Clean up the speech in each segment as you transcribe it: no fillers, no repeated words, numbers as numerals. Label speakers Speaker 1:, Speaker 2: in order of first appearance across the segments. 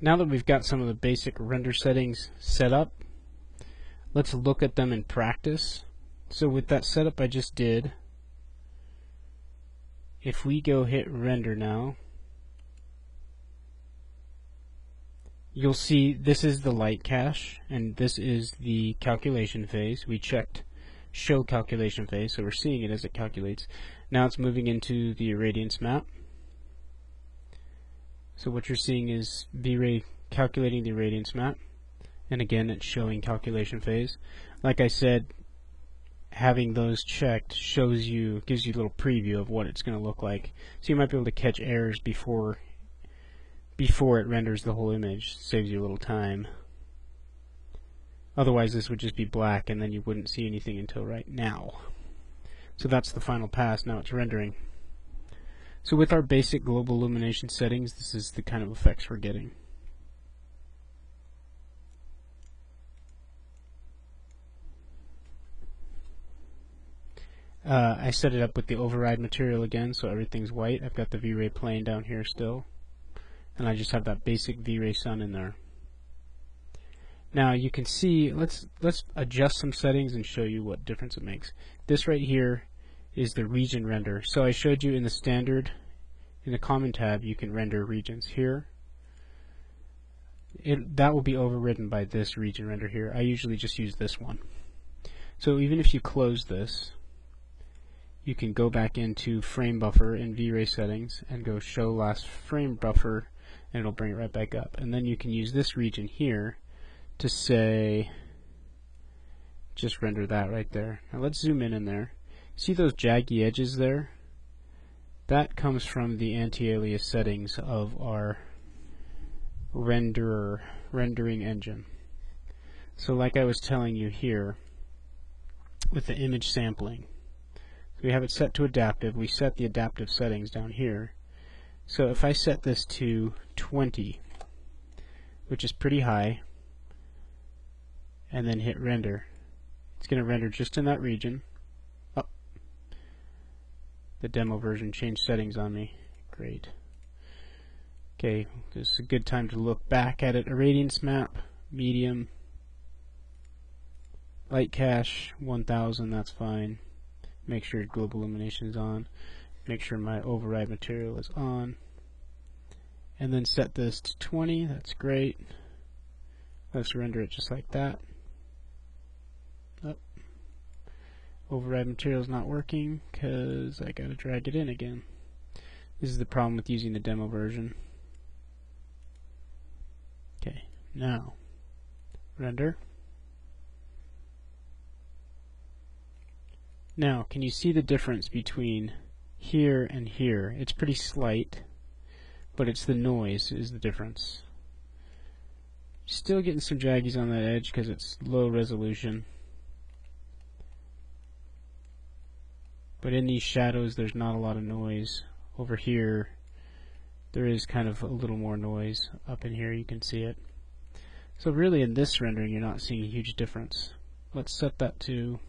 Speaker 1: Now that we've got some of the basic render settings set up, let's look at them in practice. So with that setup I just did, if we go hit render now, you'll see this is the light cache and this is the calculation phase. We checked show calculation phase, so we're seeing it as it calculates. Now it's moving into the irradiance map. So what you're seeing is V-Ray calculating the irradiance map, and again it's showing calculation phase. Like I said, having those checked gives you a little preview of what it's going to look like. So you might be able to catch errors before it renders the whole image. Saves you a little time. Otherwise this would just be black and then you wouldn't see anything until right now. So that's the final pass. Now it's rendering. So with our basic global illumination settings, this is the kind of effects we're getting. I set it up with the override material again, so everything's white. I've got the V-Ray plane down here still, and I just have that basic V-Ray sun in there. Now you can see, let's adjust some settings and show you what difference it makes. This right here is the region render. So I showed you in the standard, in the common tab, you can render regions here. That will be overridden by this region render here. I usually just use this one. So even if you close this, you can go back into frame buffer in V-Ray settings and go show last frame buffer, and it'll bring it right back up. And then you can use this region here to say, just render that right there. Now let's zoom in there. See those jaggy edges there? That comes from the anti-alias settings of our rendering engine. So like I was telling you here with the image sampling, we have it set to adaptive. We set the adaptive settings down here. So if I set this to 20, which is pretty high, and then hit render, it's going to render just in that region. Oh, the demo version changed settings on me. Great. Okay, this is a good time to look back at it. Irradiance map, medium, light cache, 1000, that's fine. Make sure global illumination is on. Make sure my override material is on. And then set this to 20, that's great. Let's render it just like that. Oh. Override material is not working because I gotta drag it in again. This is the problem with using the demo version. Okay, now render. Now, can you see the difference between here and here? It's pretty slight, but it's the noise is the difference. Still getting some jaggies on that edge because it's low resolution. But in these shadows, there's not a lot of noise. Over here, there is kind of a little more noise. Up in here, you can see it. So really, in this rendering, you're not seeing a huge difference. Let's set that to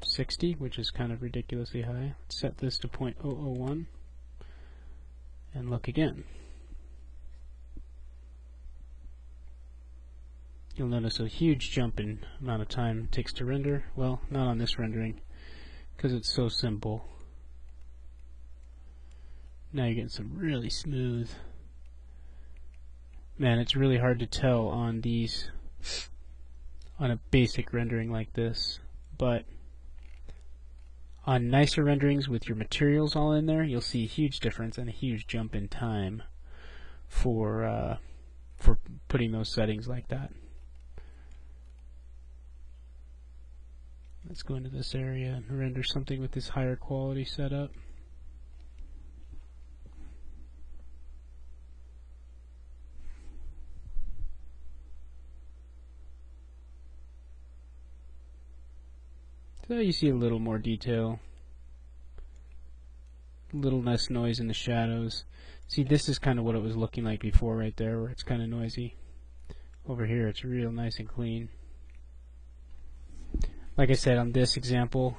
Speaker 1: 60, which is kind of ridiculously high. Let's set this to 0.001 and look again. You'll notice a huge jump in amount of time it takes to render. Well, not on this rendering because it's so simple. Now you're getting some really smooth. Man, it's really hard to tell on these, on a basic rendering like this, but on nicer renderings with your materials all in there, you'll see a huge difference and a huge jump in time for putting those settings like that. Let's go into this area and render something with this higher quality setup. So you see a little more detail, a little less noise in the shadows. See, this is kind of what it was looking like before right there, where it's kind of noisy. Over here it's real nice and clean. Like I said, on this example,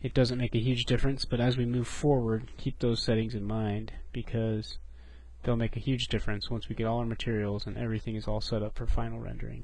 Speaker 1: it doesn't make a huge difference, but as we move forward, keep those settings in mind, because They'll make a huge difference once we get all our materials and everything is all set up for final rendering.